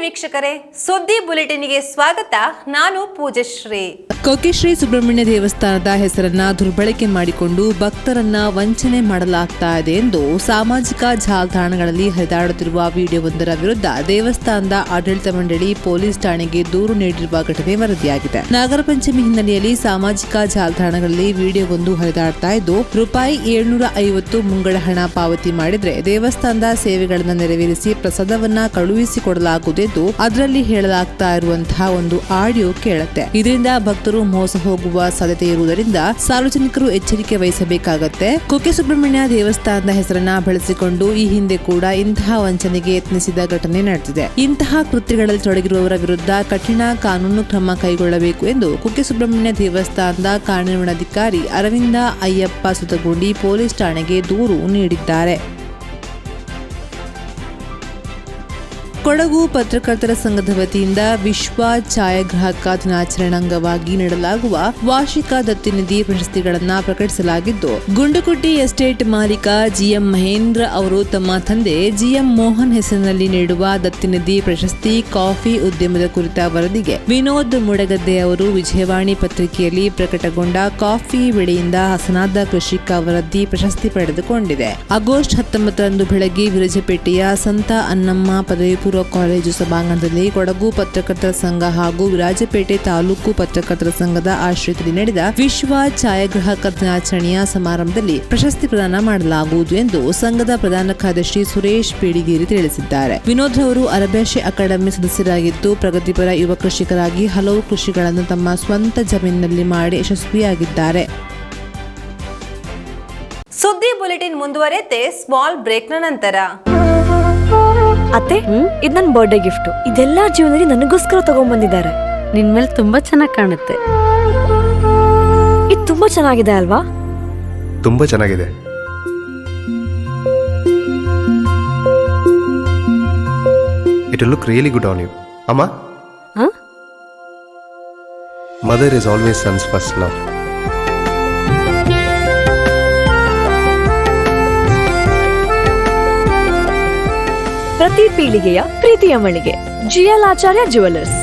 ವೀಕ್ಷಕರೇ, ಸುದ್ದಿ ಬುಲೆಟಿನ್ಗೆ ಸ್ವಾಗತ. ನಾನು ಪೂಜಶ್ರೀ. ಕುಕ್ಕೆ ಶ್ರೀ ಸುಬ್ರಹ್ಮಣ್ಯ ದೇವಸ್ಥಾನದ ಹೆಸರನ್ನ ದುರ್ಬಳಕೆ ಮಾಡಿಕೊಂಡು ಭಕ್ತರನ್ನ ವಂಚನೆ ಮಾಡಲಾಗ್ತಾ ಇದೆ ಎಂದು ಸಾಮಾಜಿಕ ಜಾಲತಾಣಗಳಲ್ಲಿ ಹರಿದಾಡುತ್ತಿರುವ ವಿಡಿಯೋವೊಂದರ ವಿರುದ್ಧ ದೇವಸ್ಥಾನದ ಆಡಳಿತ ಮಂಡಳಿ ಪೊಲೀಸ್ ಠಾಣೆಗೆ ದೂರು ನೀಡಿರುವ ಘಟನೆ ವರದಿಯಾಗಿದೆ. ನಾಗರ ಪಂಚಮಿ ಹಿನ್ನೆಲೆಯಲ್ಲಿ ಸಾಮಾಜಿಕ ಜಾಲತಾಣಗಳಲ್ಲಿ ವಿಡಿಯೋವೊಂದು ಹರಿದಾಡ್ತಾ ಇದ್ದು, ₹750 ಮುಂಗಡ ಹಣ ಪಾವತಿ ಮಾಡಿದ್ರೆ ದೇವಸ್ಥಾನದ ಸೇವೆಗಳನ್ನು ನೆರವೇರಿಸಿ ಪ್ರಸಾದವನ್ನ ಕಳುಹಿಸಿಕೊಡಲಾಗುವುದೆಂದು ಅದರಲ್ಲಿ ಹೇಳಲಾಗ್ತಾ ಇರುವಂತಹ ಒಂದು ಆಡಿಯೋ ಕೇಳುತ್ತೆ. ಇದರಿಂದ ಭಕ್ತರು ಮೋಸ ಹೋಗುವ ಸಾಧ್ಯತೆ ಇರುವುದರಿಂದ ಸಾರ್ವಜನಿಕರು ಎಚ್ಚರಿಕೆ ವಹಿಸಬೇಕಾಗತ್ತೆ. ಕುಕ್ಕೆ ಸುಬ್ರಹ್ಮಣ್ಯ ದೇವಸ್ಥಾನದ ಹೆಸರನ್ನ ಬಳಸಿಕೊಂಡು ಈ ಹಿಂದೆ ಕೂಡ ಇಂತಹ ವಂಚನೆಗೆ ಯತ್ನಿಸಿದ ಘಟನೆ ನಡೆದಿದೆ. ಇಂತಹ ಕೃತ್ಯಗಳಲ್ಲಿ ತೊಡಗಿರುವವರ ವಿರುದ್ಧ ಕಠಿಣ ಕಾನೂನು ಕ್ರಮ ಕೈಗೊಳ್ಳಬೇಕು ಎಂದು ಕುಕ್ಕೆ ಸುಬ್ರಹ್ಮಣ್ಯ ದೇವಸ್ಥಾನದ ಕಾರ್ಯನಿರ್ವಹಣಾಧಿಕಾರಿ ಅರವಿಂದ ಅಯ್ಯಪ್ಪ ಸುತಗುಂಡಿ ಪೊಲೀಸ್ ಠಾಣೆಗೆ ದೂರು ನೀಡಿದ್ದಾರೆ. ಕೊಡಗು ಪತ್ರಕರ್ತರ ಸಂಘದ ವತಿಯಿಂದ ವಿಶ್ವ ಛಾಯಾಗ್ರಾಹಕ ದಿನಾಚರಣೆ ಅಂಗವಾಗಿ ನೀಡಲಾಗುವ ವಾರ್ಷಿಕ ದತ್ತಿನಿಧಿ ಪ್ರಶಸ್ತಿಗಳನ್ನು ಪ್ರಕಟಿಸಲಾಗಿದ್ದು, ಗುಂಡುಕುಟ್ಟಿ ಎಸ್ಟೇಟ್ ಮಾಲೀಕ ಜಿಎಂ ಮಹೇಂದ್ರ ಅವರು ತಮ್ಮ ತಂದೆ ಜಿಎಂ ಮೋಹನ್ ಹೆಸರಿನಲ್ಲಿ ನೀಡುವ ದತ್ತಿನಿಧಿ ಪ್ರಶಸ್ತಿ ಕಾಫಿ ಉದ್ಯಮದ ಕುರಿತ ವರದಿಗೆ ವಿನೋದ್ ಮುಡಗದ್ದೆ ಅವರು ವಿಜಯವಾಣಿ ಪತ್ರಿಕೆಯಲ್ಲಿ ಪ್ರಕಟಗೊಂಡ ಕಾಫಿ ಬೆಳೆಯಿಂದ ಹಸನಾದ ಕೃಷಿಕ ವರದಿ ಪ್ರಶಸ್ತಿ ಪಡೆದುಕೊಂಡಿದೆ. ಆಗಸ್ಟ್ 19ರಂದು ಬೆಳಗ್ಗೆ ವಿರಾಜಪೇಟೆಯ ಸಂತ ಅನ್ನಮ್ಮ ಪದವಿ ಪೂರ್ವ ಕಾಲೇಜು ಸಭಾಂಗಣದಲ್ಲಿ ಕೊಡಗು ಪತ್ರಕರ್ತರ ಸಂಘ ಹಾಗೂ ವಿರಾಜಪೇಟೆ ತಾಲೂಕು ಪತ್ರಕರ್ತರ ಸಂಘದ ಆಶ್ರಯದಲ್ಲಿ ನಡೆದ ವಿಶ್ವ ಛಾಯಾಗ್ರಾಹಕ ದಿನಾಚರಣೆಯ ಸಮಾರಂಭದಲ್ಲಿ ಪ್ರಶಸ್ತಿ ಪ್ರದಾನ ಮಾಡಲಾಗುವುದು ಎಂದು ಸಂಘದ ಪ್ರಧಾನ ಕಾರ್ಯದರ್ಶಿ ಸುರೇಶ್ ಪೇಡಿಗೇರಿ ತಿಳಿಸಿದ್ದಾರೆ. ವಿನೋದ್ ಅವರು ಅರಬ್ಯಾಶಿ ಅಕಾಡೆಮಿ ಸದಸ್ಯರಾಗಿದ್ದು, ಪ್ರಗತಿಪರ ಯುವ ಕೃಷಿಕರಾಗಿ ಹಲವು ಕೃಷಿಗಳನ್ನು ತಮ್ಮ ಸ್ವಂತ ಜಮೀನಿನಲ್ಲಿ ಮಾಡಿ ಯಶಸ್ವಿಯಾಗಿದ್ದಾರೆ. ಸುದ್ದಿ ಬುಲೆಟಿನ್ ಮುಂದುವರೆತೆ ಸ್ಮಾಲ್ ಬ್ರೇಕ್ನ ನಂತರ. ಅತ್ತೆ, ಇದು ನನ್ನ ಬರ್ಡೇ ಗಿಫ್ಟ್. ಇದೆಲ್ಲ ಜೀವನದಲ್ಲಿ ನನಗೋಸ್ಕರ ತಗೊಂಡ್ಬಂದಿದ್ದಾರೆ. ನಿನ್ ಮೇಲೆ ತುಂಬಾ ಚೆನ್ನಾಗಿ ಕಾಣುತ್ತೆ. ಇದು ತುಂಬಾ ಚೆನ್ನಾಗಿದೆ ಅಲ್ವಾ? ತುಂಬಾ ಚೆನ್ನಾಗಿದೆ. It will look really good on you. Amma? Huh? Mother is always son's first love. ಪ್ರತಿ ಪೀಳಿಗೆಯ ಪ್ರೀತಿಯ ಮಳಿಗೆ ಜಿಎಲ್ ಆಚಾರ್ಯ ಜ್ಯುವೆಲರ್ಸ್.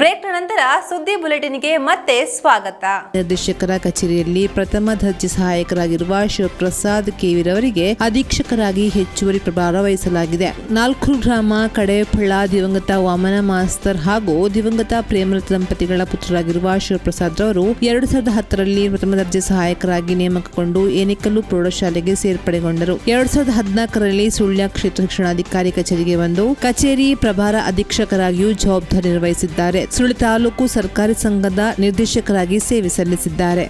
ಬ್ರೇಕ್ನ ನಂತರ ಸುದ್ದಿ ಬುಲೆಟಿನ್ಗೆ ಮತ್ತೆ ಸ್ವಾಗತ. ನಿರ್ದೇಶಕರ ಕಚೇರಿಯಲ್ಲಿ ಪ್ರಥಮ ದರ್ಜೆ ಸಹಾಯಕರಾಗಿರುವ ಶಿವಪ್ರಸಾದ್ ಕೆವಿರವರಿಗೆ ಅಧೀಕ್ಷಕರಾಗಿ ಹೆಚ್ಚುವರಿ ಪ್ರಭಾರ ವಹಿಸಲಾಗಿದೆ. 4 ಗ್ರಾಮ ಕಡೆಪಳ್ಳ ದಿವಂಗತ ವಾಮನ ಮಾಸ್ತರ್ ಹಾಗೂ ದಿವಂಗತ ಪ್ರೇಮಲತಾ ದಂಪತಿಗಳ ಪುತ್ರರಾಗಿರುವ ಶಿವಪ್ರಸಾದ್ ರವರು 2010ರಲ್ಲಿ ಪ್ರಥಮ ದರ್ಜೆ ಸಹಾಯಕರಾಗಿ ನೇಮಕಗೊಂಡು ಏನಿಕಲ್ಲು ಪ್ರೌಢಶಾಲೆಗೆ ಸೇರ್ಪಡೆಗೊಂಡರು. 2014ರಲ್ಲಿ ಸುಳ್ಯ ಕ್ಷೇತ್ರ ಶಿಕ್ಷಣಾಧಿಕಾರಿ ಕಚೇರಿಗೆ ಬಂದು ಕಚೇರಿ ಪ್ರಭಾರ ಅಧೀಕ್ಷಕರಾಗಿಯೂ ಜವಾಬ್ದಾರಿ ನಿರ್ವಹಿಸಿದ್ದಾರೆ. ಸುಳ್ಯ ತಾಲೂಕು ಸರ್ಕಾರಿ ಸಂಘದ ನಿರ್ದೇಶಕರಾಗಿ ಸೇವೆ ಸಲ್ಲಿಸಿದ್ದಾರೆ.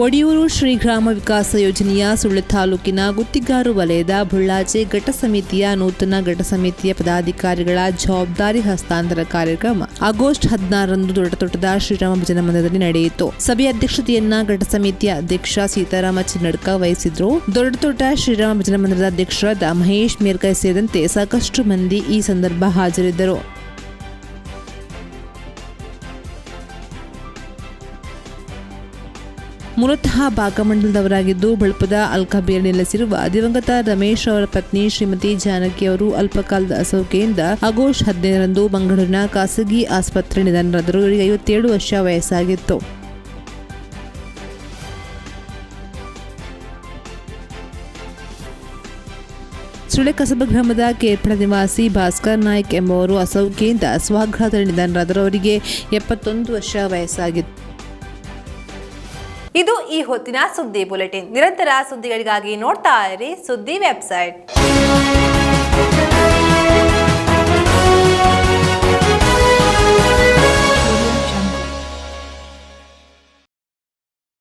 ಒಡಿಯೂರು ಶ್ರೀ ಗ್ರಾಮ ವಿಕಾಸ ಯೋಜನೆಯ ಸುಳ್ಯ ತಾಲೂಕಿನ ಗುತ್ತಿಗಾರು ವಲಯದ ಬುಳ್ಳಾಚೆ ಘಟ ಸಮಿತಿಯ ನೂತನ ಘಟ ಸಮಿತಿಯ ಪದಾಧಿಕಾರಿಗಳ ಜವಾಬ್ದಾರಿ ಹಸ್ತಾಂತರ ಕಾರ್ಯಕ್ರಮ ಆಗಸ್ಟ್ 16ರಂದು ದೊಡ್ಡತೋಟದ ಶ್ರೀರಾಮ ಭಜನಾ ಮಂದಿರದಲ್ಲಿ ನಡೆಯಿತು. ಸಭೆಯ ಅಧ್ಯಕ್ಷತೆಯನ್ನ ಘಟ ಸಮಿತಿಯ ಅಧ್ಯಕ್ಷ ಸೀತಾರಾಮ ಚಿನ್ನಡ್ಕ ವಹಿಸಿದ್ರು. ದೊಡ್ಡತೋಟ ಶ್ರೀರಾಮ ಭಜನಾ ಮಂದಿರದ ಅಧ್ಯಕ್ಷರಾದ ಮಹೇಶ್ ಮೇರ್ಕೈ ಸೇರಿದಂತೆ ಸಾಕಷ್ಟು ಮಂದಿ ಈ ಸಂದರ್ಭ ಹಾಜರಿದ್ದರು. ಮೂಲತಃ ಭಾಗಮಂಡಲದವರಾಗಿದ್ದು, ಬಳಪದ ಅಲ್ಕಾಬೇರ್ ನೆಲೆಸಿರುವ ದಿವಂಗತ ರಮೇಶ್ ಅವರ ಪತ್ನಿ ಶ್ರೀಮತಿ ಜಾನಕಿ ಅವರು ಅಲ್ಪಕಾಲದ ಅಸೌಖ್ಯದಿಂದ ಆಗಸ್ಟ್ 15ರಂದು ಮಂಗಳೂರಿನ ಖಾಸಗಿ ಆಸ್ಪತ್ರೆ ನಿಧನರಾದರು. ಇವರಿಗೆ 57 ವರ್ಷ ವಯಸ್ಸಾಗಿತ್ತು. ಸುಳ್ಯ ಕಸಬಾ ಗ್ರಾಮದ ಕೇರ್ಪಡ ನಿವಾಸಿ ಭಾಸ್ಕರ್ ನಾಯ್ಕ್ ಎಂಬುವರು ಅಸೌಖ್ಯದಿಂದ ಸ್ವಗೃಹದಲ್ಲಿ ನಿಧನರಾದರು. ಅವರಿಗೆ 71 ವರ್ಷ ವಯಸ್ಸಾಗಿತ್ತು. ಇದು ಈ ಹೊತ್ತಿನ ಸುದ್ದಿ ಬುಲೆಟಿನ್. ನಿರಂತರ ಸುದ್ದಿಗಳಿಗಾಗಿ ನೋಡ್ತಾ ಇರಿ ಸುದ್ದಿ ವೆಬ್ಸೈಟ್.